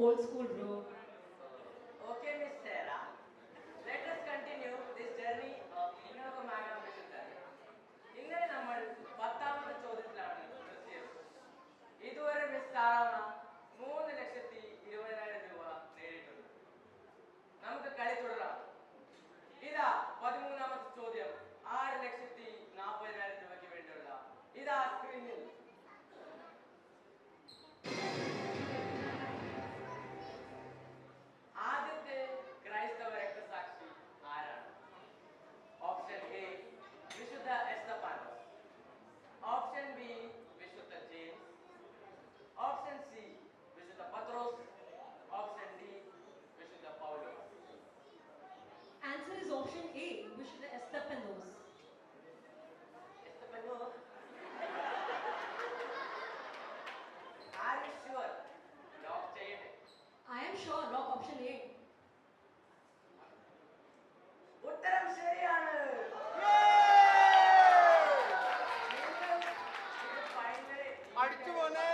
old school, bro. Okay, Miss Sarah. Let us continue this journey of Innogamaga Vishutari. ഇന്നലെ നമ്മൾ പത്താമത്തെ ചോദ്യത്തിലാണ് നിർത്തിയത്. ഇതുവരെ മിസ് സാറാമ 3,20,000 രൂപ നേടിയിട്ടുണ്ട്. നമുക്ക് കളി തുടരാം. ഇതാ 13ാമത്തെ ചോദ്യം 6,40,000 രൂപയ്ക്ക് വേണ്ടിയുള്ള ഇതാ സ്ക്രീനിൽ. ആദ്യത്തെ ക്രൈസ്തവ രക്തസാക്ഷി ആരാണ്? ഓപ്ഷൻ എ വിശുദ്ധ എസ്തഫാനോസ്, ഓപ്ഷൻ ബി വിശുദ്ധ ജെയിംസ്, ഓപ്ഷൻ സി വിശുദ്ധ പത്രോസ്, ഓപ്ഷൻ ഡി വിശുദ്ധ പൗലോസ്. Answer is option A, Vishudha Estepanos. Esthafanos. Are you sure? Lock ചെയ്യട്ടെ. I am sure, lock option A. ഉത്തരം ശരിയാണ്. അടിച്ചു പോനെ.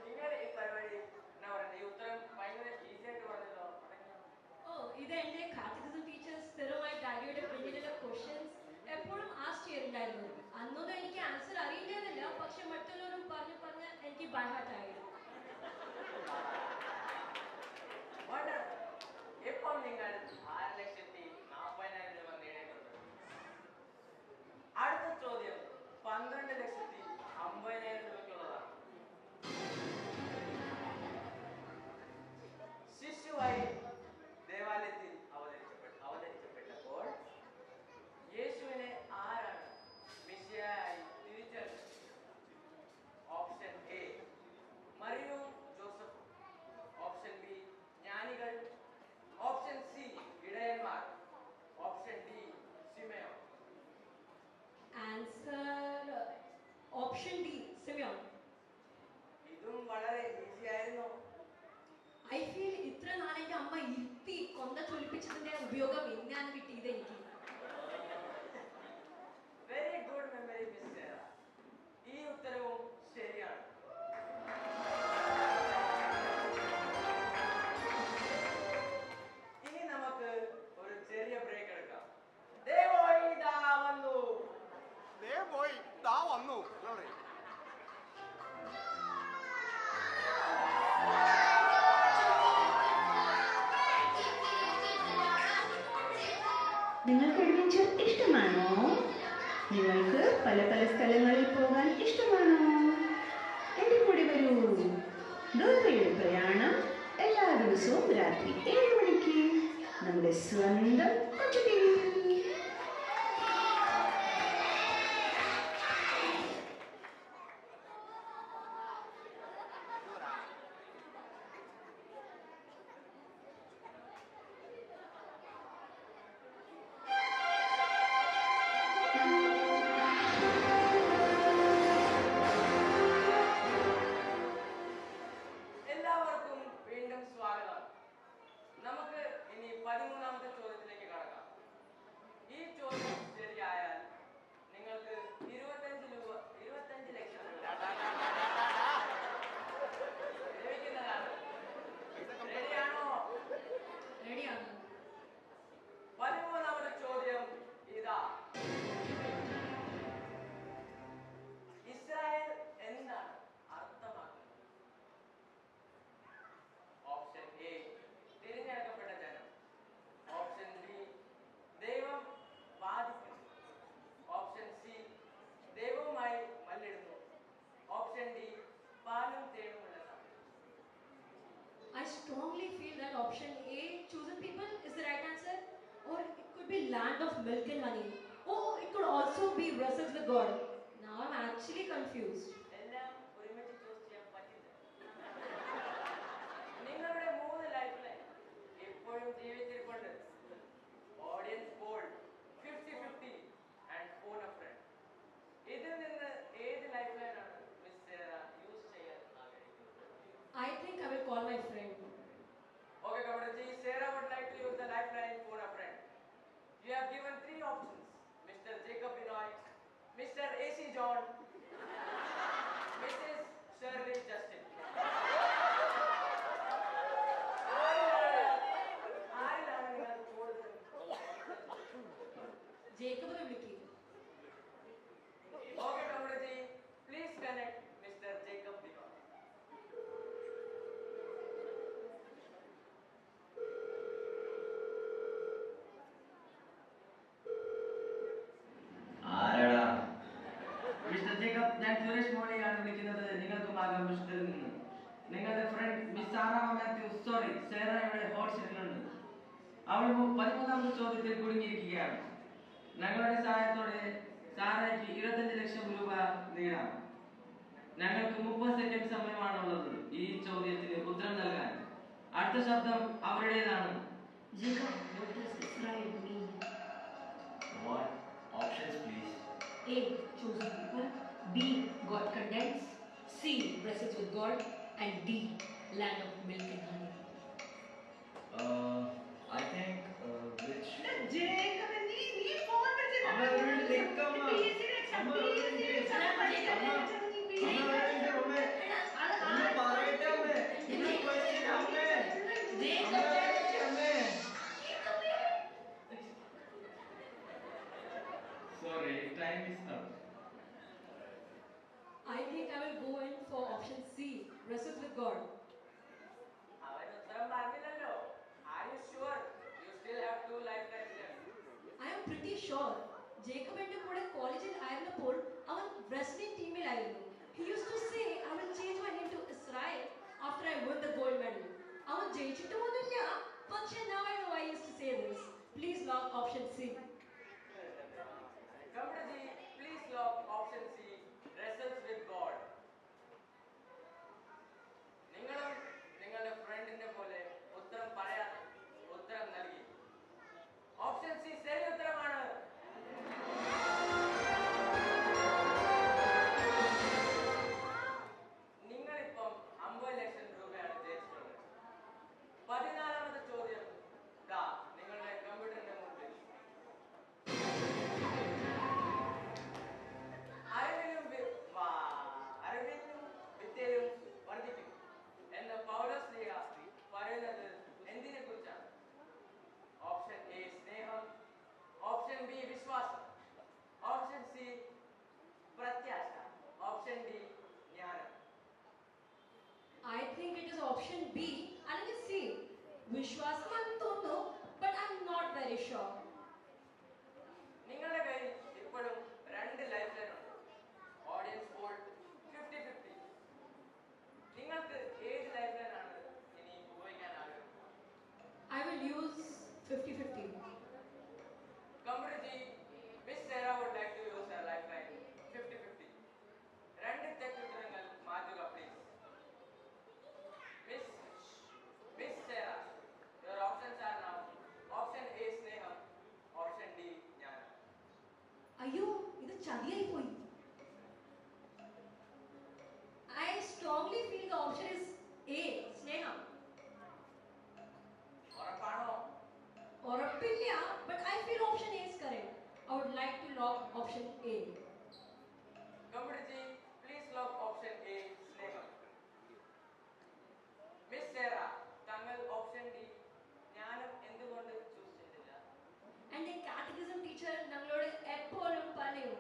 നിങ്ങൾ ഈ പരിപാടി എന്നാ പറയുന്നത്, ഈ ഉത്തരം ഭയങ്കര ഈസി ആയിട്ട് പറഞ്ഞല്ലോ. Oh, ഇത് എന്റെ കാറ്റഗറിസം ടീച്ചേഴ്സ് സ്ഥിരമായി ഡാഡിയുടെ പിന്നിലുള്ള ക്വസ്റ്റ്യൻസ് എപ്പോഴും ആസ്ക് ചെയ്യാറുണ്ടായിരുന്നു. അന്നൊന്നും എനിക്ക് ആൻസർ അറിയില്ലെന്നില്ല, പക്ഷെ മറ്റുള്ളവരും പറഞ്ഞ് പറഞ്ഞ് എനിക്ക് ബൈ ഹാർട്ട് ആയിരുന്നു. ഇപ്പം നിങ്ങൾ 6,40,000 രൂപ നേടിയിട്ടുണ്ട്. അടുത്ത ചോദ്യം 12,50,000 രൂപയ്ക്കുള്ളതാണ്. ശിശുവായി ദേവാലയത്തിൽ അവതരിച്ചപ്പെട്ടപ്പോൾ യേശുവിനെ ആരാണ് മിശിഹായായി തിരിച്ചറിഞ്ഞത്? ഓപ്ഷൻ എ മറിയവും ജോസഫും, ഓപ്ഷൻ ബി ജ്ഞാനികൾ, ഓപ്ഷൻ സി ഇടയന്മാർ, option D Simeon. Answer option D, Simeon. ഇതും വളരെ ഈസി ആയിരുന്നു. ഐ ഫീൽ ഇത്ര നാളെന്റെ അമ്മ ഇരുത്തി കൊന്ത ചൊലിപ്പിച്ചതിന്റെ ഉപയോഗം എന്നാണ് കിട്ടിയത് എനിക്ക്. Very good memory miss Sera. ഈ ഉത്തരവും ശരിയാണ്. ഇനി നമുക്ക് ഒരു ചെറിയ ബ്രേക്ക് എടുക്കാം. ദേ പോയി ദാ വന്നു. ദേ പോയി ദാ വന്നു. ഇവിടെ നിങ്ങൾക്ക് അഡ്വഞ്ചർ ഇഷ്ടമാണോ? നിങ്ങൾക്ക് പല പല സ്ഥലങ്ങളിൽ പോകാൻ ഇഷ്ടമാണോ? എൻ്റെ കൂടെ വരൂ. ദുർഗയുടെ പ്രയാണം എല്ലാ ദിവസവും രാത്രി 7 മണിക്ക് നമ്മുടെ സ്വന്തം കൊച്ചു ടിവിയിൽ. എല്ലാവർക്കും വീണ്ടും സ്വാഗതം. നമുക്ക് ഇനി 13ാമത്തെ ചോദ്യത്തിലേക്ക് കടക്കാം. ഈ ചോദ്യം ശരിയായാൽ നിങ്ങൾക്ക് 25 ലക്ഷം രൂപ ലഭിക്കുന്നതാണ്. റെഡിയാണോ? റെഡിയാണ്. 13ാമത്തെ ചോദ്യം ഇതാ. ഇസ്രായേൽ എന്താണ് അർത്ഥമാക്കുന്നത്? ഓപ്ഷൻ എ തിരഞ്ഞെടുക്കപ്പെട്ട ജനം, ഓപ്ഷൻ ബി ദൈവം വാദിക്കുന്നു, ഓപ്ഷൻ സി ദൈവവുമായി മല്ലിടുന്നു, ഓപ്ഷൻ ഡി പാലും തേനുമുള്ള സമയം. I strongly feel that option A, chosen people, is the right answer. Or it could be land of milk and honey. Oh, it could also be wrestles with God. Now I'm actually confused. എല്ലാം ഒരുമിച്ച് choose ചെയ്യാൻ പറ്റില്ല. നിങ്ങളുടെ 3 life line ഇപ്പോഴും ജീവിച്ചിരിപ്പുണ്ട്. Audience poll 50-50 and phone a friend. ഇതിൽ നിന്ന് ഏത് ലൈഫ് ലൈനാണ് മിസ് സേറ യൂസ് ചെയ്യാൻ ആഗ്രഹിക്കുന്നത്? I think I will call my friend. Okay, Kamaruji, Sarah would like to use the lifeline for a friend. You have given 3 options: Mr. Jacob Binoy, Mr. AC John, Mrs. Shirley Justin. Sara Mathews sorry Sera ഇവിടെ hot സീറ്റിലുണ്ട്. അവൾ 13ാമത്തെ ചോദ്യത്തിൽ കുടുങ്ങിയിരിക്കുകയാണ്. ഞങ്ങളുടെ സഹായത്തോടെ സാറയ്ക്ക് 25 ലക്ഷം രൂപ നേടാം. ഞങ്ങൾക്ക് 30 second സമയമാണുള്ളത് ഈ ചോദ്യത്തിന് ഉത്തരം നൽകാൻ. അടുത്ത ശബ്ദം അവരുടേതാണ്. Jacob, what does Israel mean? What? Options, please. A. Chosen people. B. God condemns. C. Wrestles with God. And D. Land of milk and honey. I think which. Jacob നീ ഫോൺ വെച്ചിട്ട് അമ്മ ഒരു മിനിറ്റ് അമ്മ. അമ്മ ഒരു minute. അമ്മ ഒരു minute അമ്മ. ഒന്ന് പറയട്ടെ അമ്മ. ഇത് question അമ്മ. അമ്മ. Sorry, time is up. I think I will go in for option C. Wrestles with God. അവൻ ഉത്തരം പറഞ്ഞില്ലല്ലോ. Are you sure? You still have 2 lifelines left. I am pretty sure. Jacob എൻ്റെ കൂടെ കോളേജിൽ ആയിരുന്നപ്പോൾ അവൻ wrestling ടീമിലായിരുന്നു. He used to say, I will change my name to Israel after I win the gold medal. അവൻ ജയിച്ചിട്ടൊന്നുമില്ല. പക്ഷേ now I know I used to say this. Please lock option C. Kamraji, please lock option C. Wrestles with God. നിങ്ങളും നിങ്ങളുടെ ഫ്രണ്ടിന്റെ പോലെ ഉത്തരം പറയാതെ ഉത്തരം നൽകി. ഓപ്ഷൻ സി ശരി ഉത്തരമാണ്. നിങ്ങളിപ്പം 50 ലക്ഷം രൂപയാണ് ജയിച്ചിട്ടുള്ളത്. 14ാമത്തെ ചോദ്യം ദാ നിങ്ങളുടെ കമ്പ്യൂട്ടറിന്റെ മുമ്പിൽ. അറിവിലും വിദ്യയും വർദ്ധിക്കും എന്ന് പൗലോസ് ശ്ലീഹ പറയുന്നത് എന്തിനെ കുറിച്ചാണ്? ഓപ്ഷൻ എ സ്നേഹം, ഓപ്ഷൻ ബി വിശ്വാസം, ഓപ്ഷൻ സി പ്രത്യാശ, ഓപ്ഷൻ ഡി ജ്ഞാനം. I think it is option B അല്ലെങ്കിൽ C. വിശ്വാസമാണെന്ന് തോന്നുന്നു, but I'm not very sure. നിങ്ങളുടെ കയ്യിൽ ഇപ്പോഴും 2 ലൈഫ് ലൈൻ ഉണ്ട്. Audience poll 50-50. നിങ്ങൾക്ക് ഏത് ലൈഫ് ലൈൻ ആണ് ഇനി ഉപയോഗിക്കാൻ ആഗ്രഹം? I will use 50-50. Kamraji, Miss Sarah would like to use her lifeline 50-50. 2 തെറ്റുത്തരങ്ങൾ മാറ്റുക please. Miss Sarah, your options are now option A സ്നേഹം, option D ജ്ഞാനം. അയ്യോ, ഇത് ചതിയായി പോയി. I strongly feel the option is A. സ്നേഹം. ഉറപ്പാണോ? ഉറപ്പില്ല, but I feel option A is correct. I would like to lock option A. Kamraji, please lock option A സ്നേഹം. Miss Sarah, താങ്കൾ option D ജ്ഞാനം എന്തുകൊണ്ട് ചൂസ് ചെയ്തില്ല? And the catechism teacher ഞങ്ങളോട് എപ്പോഴും പറയും,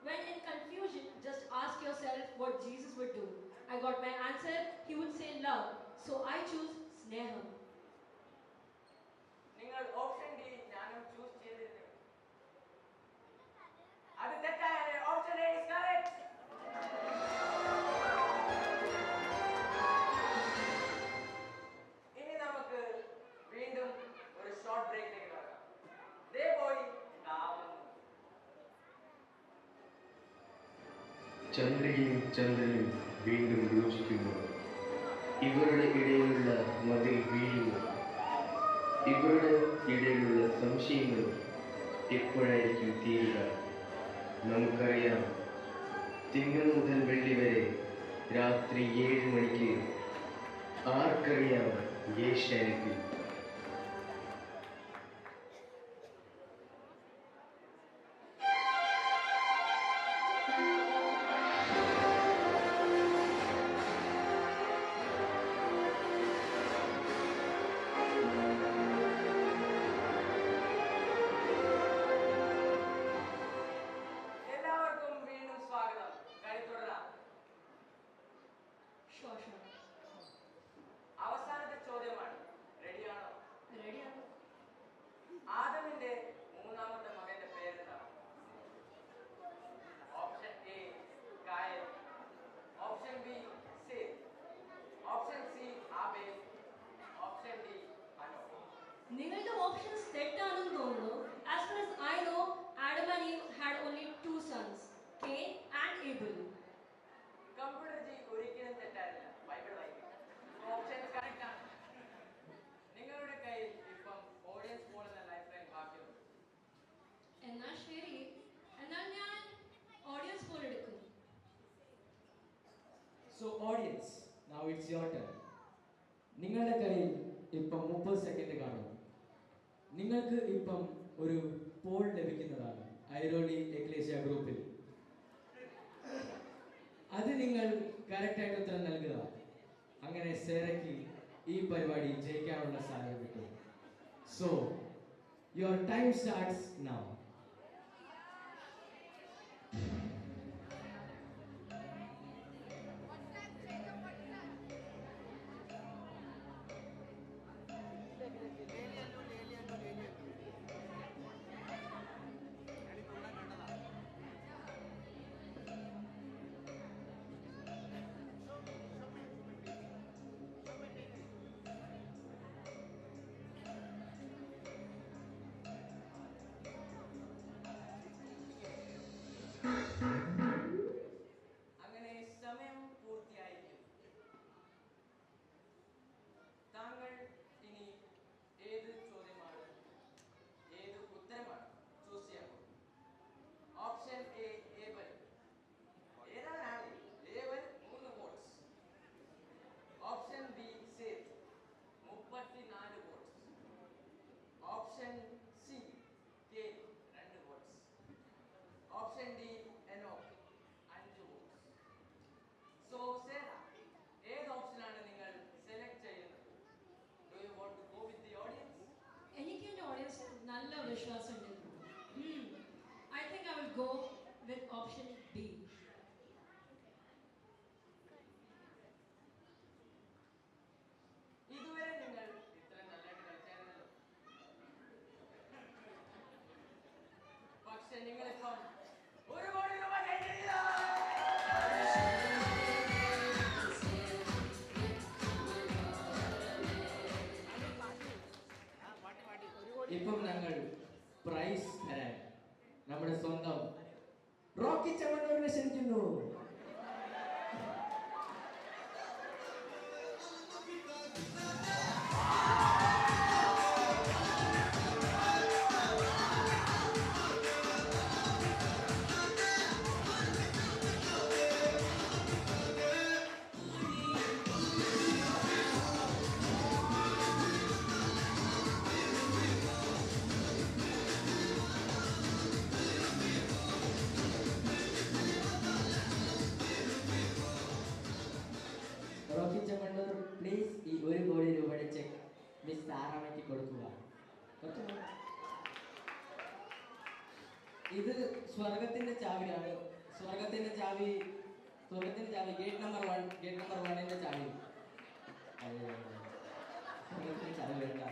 when in confusion, just ask yourself what Jesus would do. I got my answer. He would say love. So I choose സ്നേഹം. നിങ്ങൾ ഓപ്ഷൻ ഡി ജ്ഞാനം ചൂസ് ചെയ്തിരുന്നു. അത് തെറ്റാണ്. Option A is correct. ഇനി നമുക്ക് വീണ്ടും ഒരു ഷോർട്ട് ബ്രേക്കിലേക്ക് നടക്കാം. ദേ പോയി ചന്ദ്രികയും ചന്ദ്രനും വീണ്ടും യോജിക്കുന്നു. ഇവരുടെ ഇടയിലുള്ള മതിൽ വീഴുന്നു. ഇവരുടെ ഇടയിലുള്ള സംശയങ്ങൾ എപ്പോഴായിരിക്കും തീരുക? നമുക്കറിയാം, തിങ്കൾ മുതൽ വെള്ളി വരെ രാത്രി 7 മണിക്ക്. ആർക്കറിയാം ഏഷ്യാനെറ്റിൽ. എല്ലാവർക്കും വീണ്ടും സ്വാഗതം. കളി തുടരാം. Sure. അവസാനത്തെ ചോദ്യമാണ്. റെഡിയാണോ? നിങ്ങളുടെ ഓപ്ഷൻസ് തെറ്റാണെന്ന് തോന്നുന്നു. As far as I know, Adam and Eve had only two sons, Cain and Abel. Computer G ഒരിക്കലും തെറ്റാറില്ല. ബൈബിൾ വായിക്കും. ഓപ്ഷൻസ് കറക്റ്റ് ആണ്. നിങ്ങളുടെ കയ്യിൽ ഇപ്പം ഓഡിയൻസ് പോൾ എന്ന ലൈഫ് ലൈൻ ബാക്കിയുണ്ട്. എന്നാൽ ശരി, എന്നാൽ ഞാൻ ഓഡിയൻസ് പോൾ എടുക്കും. So audience, now it's your turn. നിങ്ങളുടെ കയ്യിൽ ഇപ്പം 30 സെക്കൻഡ് കാണും. നിങ്ങൾക്ക് ഇപ്പം ഒരു പോൾ ലഭിക്കുന്നതാണ് ഐറോണി എക്ലേഷ്യ ഗ്രൂപ്പിൽ. അത് നിങ്ങൾ കറക്റ്റായിട്ട് ഉത്തരം നൽകുക. അങ്ങനെ സേറയ്ക്ക് ഈ പരിപാടി ജയിക്കാനുള്ള സാധ്യത കിട്ടും. So your time starts now. അങ്ങനെ സമയം പൂർത്തിയായിരിക്കും. താങ്കൾ ഇനി ഏത് ചോദ്യമാണ്, ഏത് ഉത്തരമാണ് ചൂസ് ചെയ്യാൻ പോകുന്നത്? Option A Abel. ഏതാണ് Abel? 3 votes. Option B Seth 34 votes. Option C Cain 2 votes. Option D Enoch 5 votes. So Sera, ഏത് ഓപ്ഷനാണ് നിങ്ങൾ സെലക്ട് ചെയ്യുന്നത്? Do you want to go with the audience? എനിക്ക് എൻ്റെ ഓഡിയൻസ് നല്ല വിശ്വാസമുണ്ട്. I think I will go with option B. ഇതുവരെ നിങ്ങൾ ഇത്ര നല്ലതായിട്ട് കളിച്ചായിരുന്നല്ലോ. പക്ഷെ നിങ്ങളിപ്പം 1 കോടി രൂപ കൈകളില്ല. ഇപ്പം ഞങ്ങൾ പ്രൈസ് തരാൻ നമ്മുടെ സ്വന്തം റോക്കി ചമ്മന്നൂരിനെ ക്ഷണിക്കുന്നു. റോക്കി ചമ്മന്നൂർ പ്ലീസ് ഈ 1 കോടി രൂപയുടെ ചെക്ക് മിസ് സാറാമയ്ക്ക് കൊടുക്കുക. ഇത് സ്വർഗത്തിന്റെ ചാവിയാണ്. സ്വർഗത്തിന്റെ ചാവി ഗേറ്റ് നമ്പർ 1 ന്റെ ചാവി. സ്വർഗത്തിന്റെ ചാവി വേണ്ട.